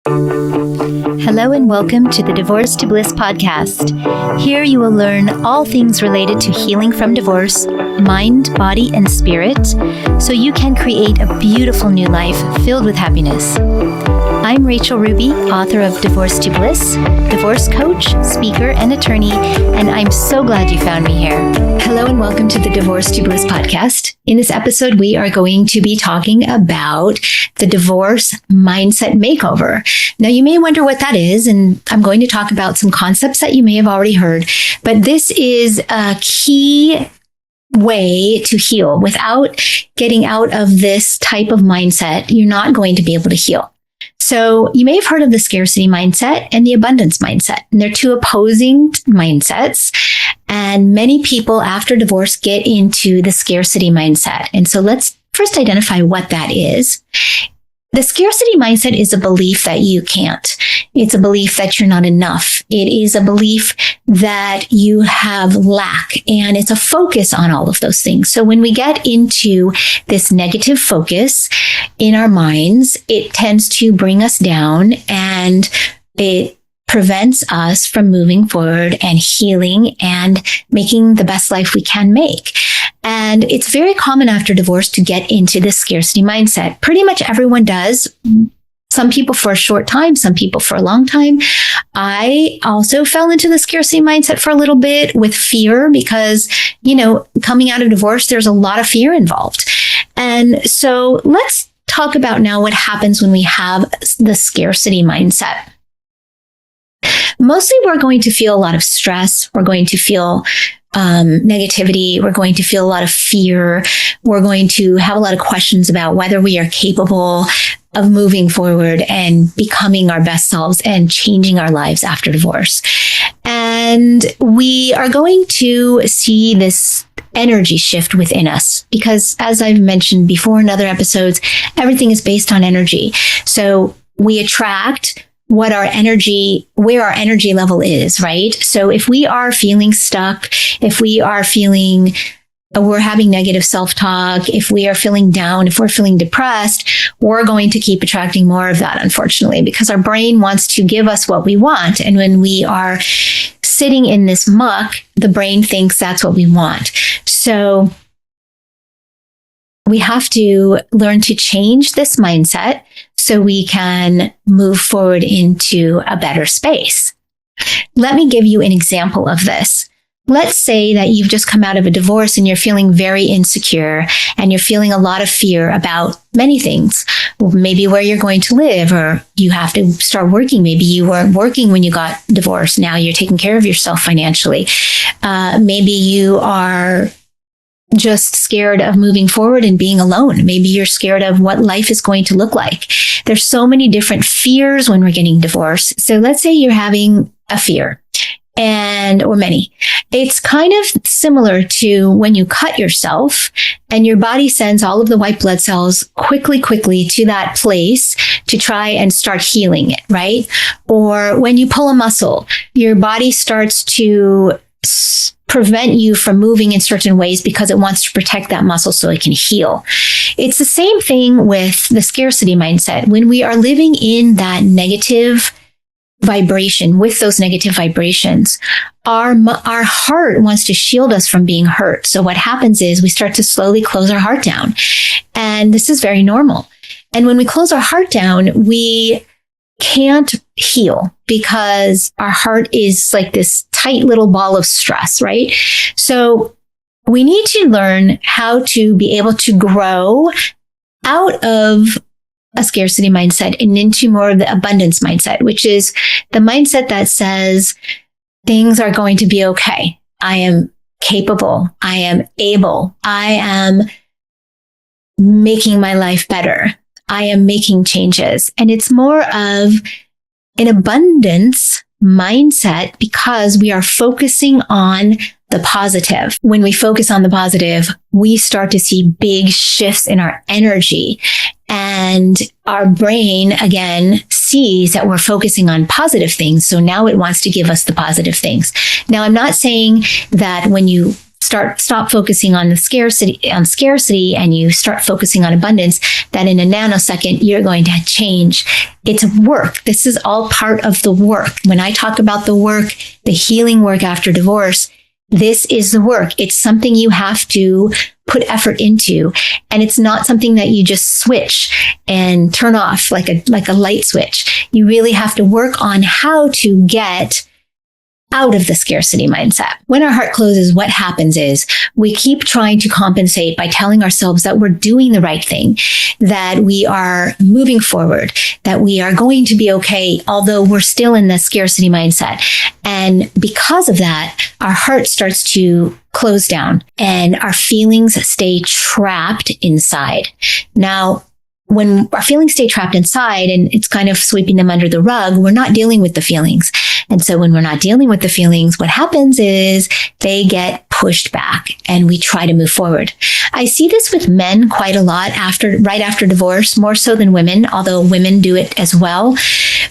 Hello and welcome to the Divorce to Bliss podcast. Here you will learn all things related to healing from divorce, mind, body, and spirit, so you can create a beautiful new life filled with happiness. I'm Rachel Ruby, author of Divorce to Bliss, divorce coach, speaker, and attorney, and I'm so glad you found me here. Hello and welcome to the Divorce to Bliss podcast. In this episode, we are going to be talking about the divorce mindset makeover. Now, you may wonder what that is, and I'm going to talk about some concepts that you may have already heard, but this is a key way to heal. Without getting out of this type of mindset, you're not going to be able to heal. So you may have heard of the scarcity mindset and the abundance mindset, and they're two opposing mindsets. And many people after divorce get into the scarcity mindset. And so let's first identify what that is. The scarcity mindset is a belief that you can't. It's a belief that you're not enough. It is a belief that you have lack, and it's a focus on all of those things. So when we get into this negative focus in our minds, it tends to bring us down, and it prevents us from moving forward and healing and making the best life we can make. And it's very common after divorce to get into this scarcity mindset. Pretty much everyone does. Some people for a short time, some people for a long time. I also fell into the scarcity mindset for a little bit with fear because, coming out of divorce, there's a lot of fear involved. And so let's talk about now what happens when we have the scarcity mindset. Mostly we're going to feel a lot of stress. We're going to feel negativity. We're going to feel a lot of fear. We're going to have a lot of questions about whether we are capable of moving forward and becoming our best selves and changing our lives after divorce. And we are going to see this energy shift within us because, as I've mentioned before in other episodes, everything is based on energy. So we attract where our energy level is, right? So if we are feeling stuck, if we are feeling, we're having negative self-talk, if we are feeling down, if we're feeling depressed, we're going to keep attracting more of that, unfortunately, because our brain wants to give us what we want. And when we are sitting in this muck, the brain thinks that's what we want. So we have to learn to change this mindset so we can move forward into a better space. Let me give you an example of this. Let's say that you've just come out of a divorce and you're feeling very insecure and you're feeling a lot of fear about many things. Maybe where you're going to live, or you have to start working. Maybe you weren't working when you got divorced. Now you're taking care of yourself financially. Maybe you are just scared of moving forward and being alone. Maybe you're scared of what life is going to look like. There's so many different fears when we're getting divorced. So let's say you're having a fear or many. It's kind of similar to when you cut yourself and your body sends all of the white blood cells quickly to that place to try and start healing it, right? Or when you pull a muscle, your body starts to prevent you from moving in certain ways because it wants to protect that muscle so it can heal. It's the same thing with the scarcity mindset. When we are living in that negative vibration, with those negative vibrations, our heart wants to shield us from being hurt. So what happens is we start to slowly close our heart down. And this is very normal. And when we close our heart down, we can't heal because our heart is like this tight little ball of stress, right? So we need to learn how to be able to grow out of a scarcity mindset and into more of the abundance mindset, which is the mindset that says things are going to be okay. I am capable. I am able. I am making my life better. I am making changes. And it's more of an abundance mindset because we are focusing on the positive. When we focus on the positive, we start to see big shifts in our energy. And our brain, again, sees that we're focusing on positive things. So now it wants to give us the positive things. Now, I'm not saying that when you stop focusing on the scarcity and you start focusing on abundance, that in a nanosecond, you're going to change. It's work. This is all part of the work. When I talk about the work, the healing work after divorce, this is the work. It's something you have to put effort into. And it's not something that you just switch and turn off like a light switch. You really have to work on how to get out of the scarcity mindset. When our heart closes, what happens is we keep trying to compensate by telling ourselves that we're doing the right thing, that we are moving forward, that we are going to be okay, although we're still in the scarcity mindset. And because of that, our heart starts to close down and our feelings stay trapped inside. Now, when our feelings stay trapped inside and it's kind of sweeping them under the rug, we're not dealing with the feelings. And so when we're not dealing with the feelings, what happens is they get pushed back and we try to move forward. I see this with men quite a lot right after divorce, more so than women, although women do it as well.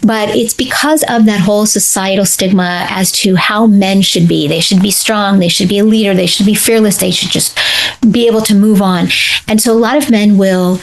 But it's because of that whole societal stigma as to how men should be. They should be strong. They should be a leader. They should be fearless. They should just be able to move on. And so a lot of men will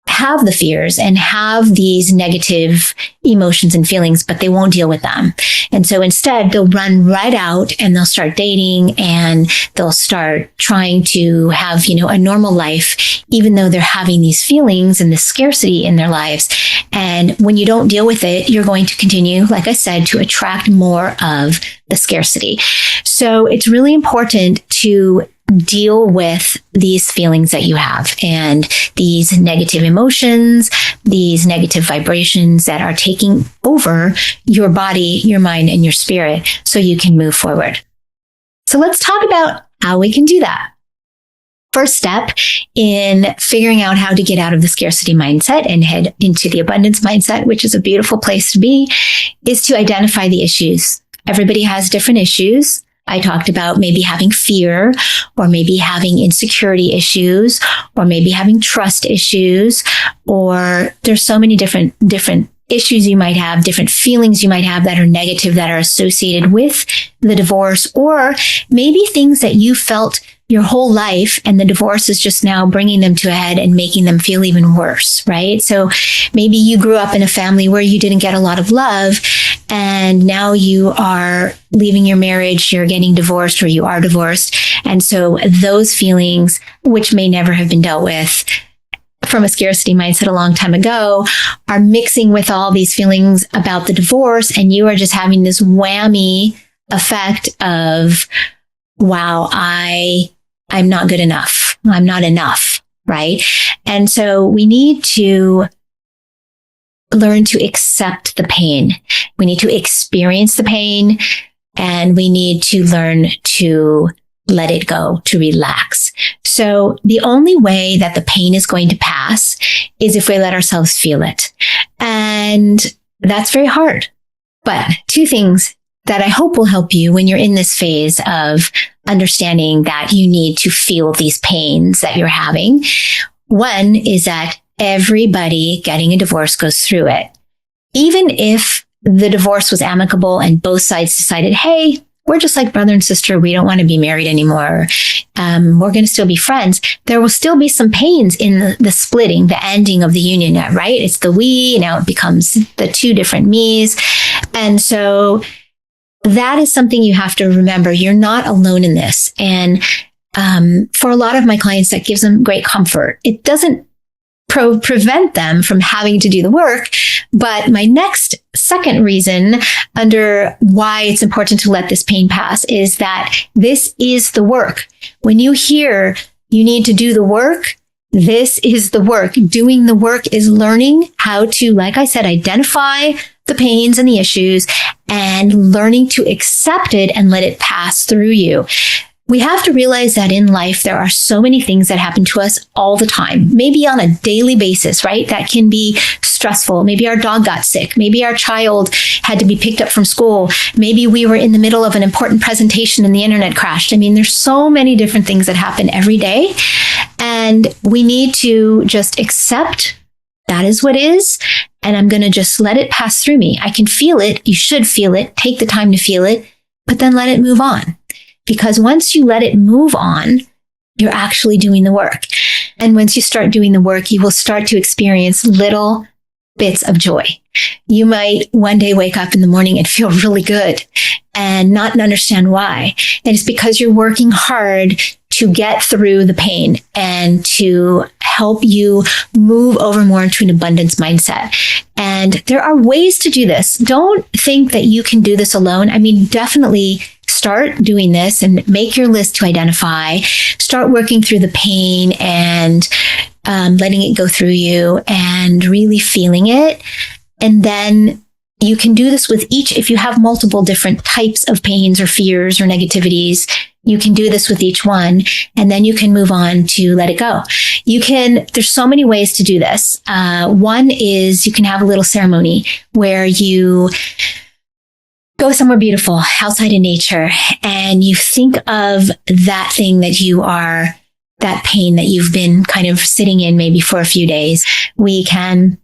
have the fears and have these negative emotions and feelings, but they won't deal with them. And so instead, they'll run right out and they'll start dating and they'll start trying to have, a normal life, even though they're having these feelings and this scarcity in their lives. And when you don't deal with it, you're going to continue, like I said, to attract more of the scarcity. So it's really important to deal with these feelings that you have and these negative emotions, these negative vibrations that are taking over your body, your mind, and your spirit so you can move forward. So let's talk about how we can do that. First step in figuring out how to get out of the scarcity mindset and head into the abundance mindset, which is a beautiful place to be, is to identify the issues. Everybody has different issues. I talked about maybe having fear or maybe having insecurity issues or maybe having trust issues, or there's so many different issues you might have, different feelings you might have that are negative that are associated with the divorce, or maybe things that you felt your whole life and the divorce is just now bringing them to a head and making them feel even worse, right? So maybe you grew up in a family where you didn't get a lot of love and now you are leaving your marriage, you're getting divorced or you are divorced. And so those feelings, which may never have been dealt with from a scarcity mindset a long time ago, are mixing with all these feelings about the divorce. And you are just having this whammy effect of, wow, I'm not good enough. I'm not enough, right? And so we need to learn to accept the pain. We need to experience the pain, and we need to learn to let it go, to relax. So the only way that the pain is going to pass is if we let ourselves feel it. And that's very hard. But two things that I hope will help you when you're in this phase of understanding that you need to feel these pains that you're having. One is that everybody getting a divorce goes through it. Even if the divorce was amicable and both sides decided, hey, we're just like brother and sister. We don't want to be married anymore. We're going to still be friends. There will still be some pains in the splitting, the ending of the union, right? It's the we, now it becomes the two different me's. And so that is something you have to remember. You're not alone in this. And for a lot of my clients, that gives them great comfort. It doesn't prevent them from having to do the work. But my second reason under why it's important to let this pain pass is that this is the work. When you hear you need to do the work, this is the work. Doing the work is learning how to, like I said, identify the pains and the issues and learning to accept it and let it pass through you. We have to realize that in life, there are so many things that happen to us all the time, maybe on a daily basis, right? That can be stressful. Maybe our dog got sick. Maybe our child had to be picked up from school. Maybe we were in the middle of an important presentation and the internet crashed. I mean, there's so many different things that happen every day. And we need to just accept that is what is. And I'm going to just let it pass through me. I can feel it. You should feel it. Take the time to feel it, but then let it move on. because once you let it move on, you're actually doing the work. And once you start doing the work, you will start to experience little bits of joy. You might one day wake up in the morning and feel really good and not understand why. And it's because you're working hard to get through the pain and to help you move over more into an abundance mindset. And there are ways to do this. Don't think that you can do this alone. I mean, definitely start doing this and make your list to identify. Start working through the pain and letting it go through you and really feeling it. And then you can do this with each, if you have multiple different types of pains or fears or negativities, you can do this with each one, and then you can move on to let it go. There's so many ways to do this. One is you can have a little ceremony where you go somewhere beautiful outside in nature and you think of that thing that pain that you've been kind of sitting in maybe for a few days. We can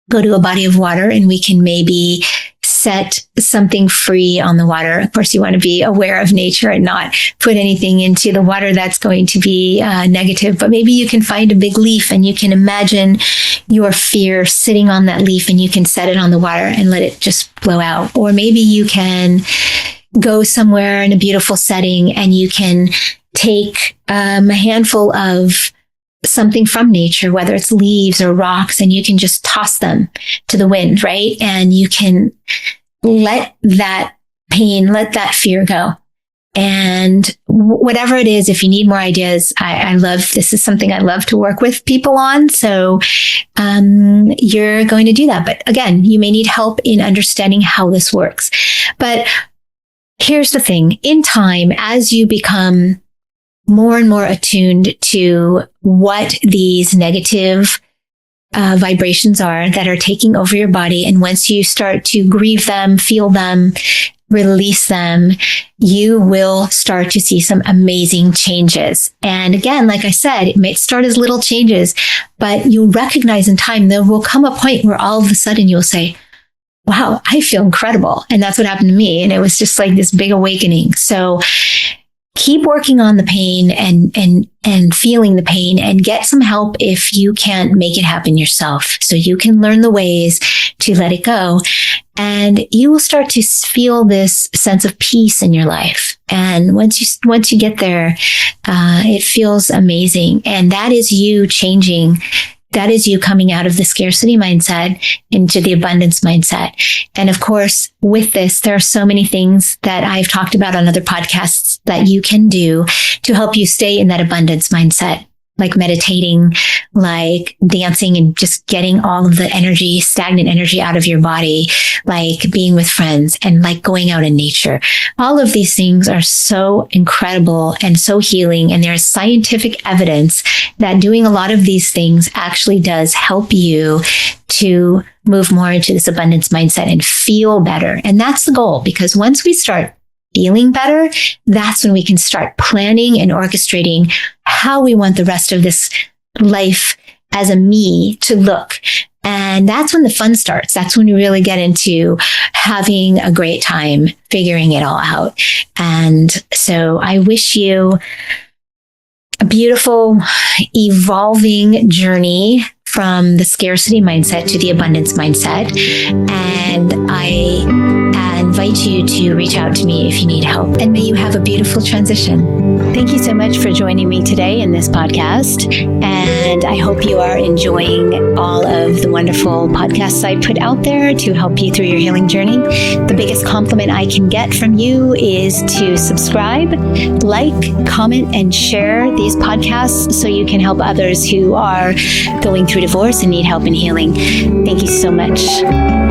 go to a body of water and we can maybe set something free on the water. Of course, you want to be aware of nature and not put anything into the water that's going to be negative. But maybe you can find a big leaf and you can imagine your fear sitting on that leaf and you can set it on the water and let it just blow out. Or maybe you can go somewhere in a beautiful setting and you can take a handful of something from nature, whether it's leaves or rocks, and you can just toss them to the wind, right? And you can let that pain, let that fear go. And whatever it is, if you need more ideas, this is something I love to work with people on. So you're going to do that. But again, you may need help in understanding how this works. But here's the thing. In time, as you become more and more attuned to what these negative vibrations are that are taking over your body. And once you start to grieve them, feel them, release them, you will start to see some amazing changes. And again, like I said, it may start as little changes, but you'll recognize in time, there will come a point where all of a sudden you'll say, wow, I feel incredible. And that's what happened to me. And it was just like this big awakening. So keep working on the pain and feeling the pain, and get some help if you can't make it happen yourself. So you can learn the ways to let it go, and you will start to feel this sense of peace in your life. And once you get there, it feels amazing. And that is you changing. That is you coming out of the scarcity mindset into the abundance mindset. And of course, with this, there are so many things that I've talked about on other podcasts that you can do to help you stay in that abundance mindset, like meditating, like dancing and just getting all of the energy, stagnant energy out of your body, like being with friends and like going out in nature. All of these things are so incredible and so healing. And there's scientific evidence that doing a lot of these things actually does help you to move more into this abundance mindset and feel better. And that's the goal, because once we start feeling better, that's when we can start planning and orchestrating how we want the rest of this life as a me to look. And that's when the fun starts. That's when you really get into having a great time figuring it all out. And so I wish you a beautiful, evolving journey from the scarcity mindset to the abundance mindset. And I invite you to reach out to me if you need help. And may you have a beautiful transition. Thank you so much for joining me today in this podcast. And I hope you are enjoying all of the wonderful podcasts I put out there to help you through your healing journey. The biggest compliment I can get from you is to subscribe, like, comment, and share these podcasts so you can help others who are going through divorce and need help in healing. Thank you so much.